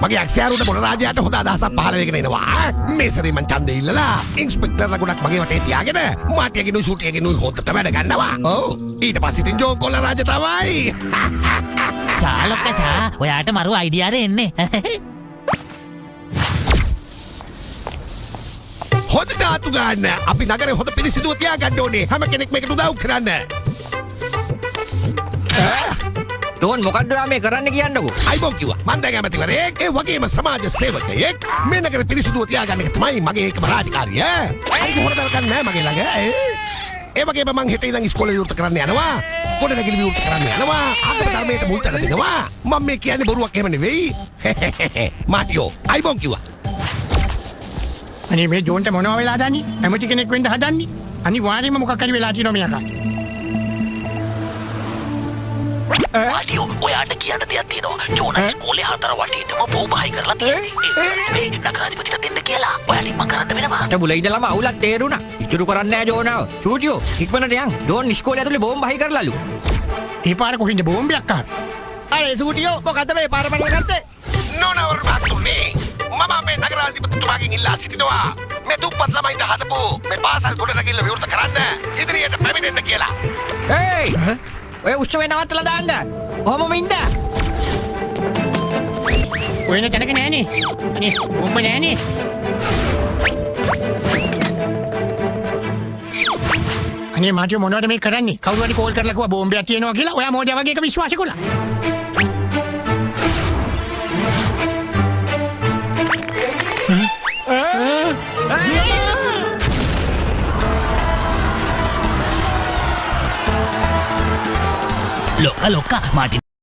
මගේ අක්ෂයාරුන්ට මොන රාජයාට හොඳ අදහසක් පහළ වෙගෙන එනවා. මේ සැරේ මං ඡන්දේ ඉල්ලලා ඉන්ස්පෙක්ටර්ලා ගොඩක් මගේ වටේ තියාගෙන මාටියගෙනුයි සූටියගෙනුයි හොද්දට වැඩ ගන්නවා. ඔව්. ඊට පස්සේ ඉතින් ජෝකොල්ල රාජ තමයි. චාලොක්කචා ඔයාට මරු අයිඩියාර එන්නේ. හොඳ නාතු ගන්න. අපි නගරේ හොඳ පිළිසිදුව තියාගන්න ඕනේ. හැම කෙනෙක් මේකට උදව් කරන්න. ඩෝන් මොකද්ද මේ කරන්න කියන්නකෝ. අයිබෝ කිව්වා. මං දැන් ඇමතිවරයෙක් ඒ වගේම සමාජ සේවකයෙක්. මේ නගරේ පිළිසිදුව තියාගන්න එක තමයි මගේ එකම රාජකාරිය. අනික හොරදල් කරන්න නෑ මගේ ළඟ. ඒ වගේම මං හෙට ඉඳන් ඉස්කෝලේ විවෘත කරන්න යනවා. ගොඩනැගිලි විවෘත කරන්න යනවා. ආගම ධර්මයට මුල් තැන දෙනවා. මම මේ කියන්නේ බොරුවක් එහෙම නෙවෙයි. මාටියෝ අයිබෝ කිව්වා. අනේ මේ ජෝන්ට මොනවා වෙලා දන්නේ? ඇමති කෙනෙක් වෙන්න හදන්නේ. අනිවාර්යයෙන්ම මොකක් හරි වෙලා තියෙනවා මෙයාට. මාටියෝ ඔයාට කියන්න දෙයක් තියෙනවා. ජෝන ඉස්කෝලේ 4 වටේටම බෝබහයි කරලා තියෙන්නේ. මේ නගරාධිපතිට දෙන්න කියලා. ඔයාට ඉක්මන් කරන්න වෙනවා. අට බුල ඉඳලම අවුලක් තේරුණා. ඉතුරු කරන්නේ නැහැ ජෝනාව. චූටියෝ ඉක්මනට යන්. ඩෝන් ඉස්කෝලේ ඇතුලේ බෝම්බ හයි කරලාලු. ඒ පාර කොහින්ද බෝම්බයක් ආවේ? අනේ චූටියෝ මොකද්ද මේ පාර බඩල ගත්තේ? නොනවර මාතුනේ. මම මේ නගරාධිපතිතුමාගෙන් ඉල්ලා සිටිනවා. මේ දුප්පත් ළමයින්ට හදපු මේ පාසල් ගොඩනැගිල්ල විවෘත කරන්න ඉදිරියට පැමිණෙන්න කියලා. හේයි! ඔය උත්සවේ නවත්තලා දාන්න. කොහොමම ඉන්න? ඔයන තැනක නෑනේ. අනේ බෝම්බ නෑනේ. අනේ මාටියෝ මොනවද මේ කරන්නේ? කවුරු හරි කෝල් කරලා කිව්වා බෝම්බයක් තියෙනවා කියලා. ඔයා මොඩියා වගේ එක විශ්වාස කළා. ලොක්කා මාටින්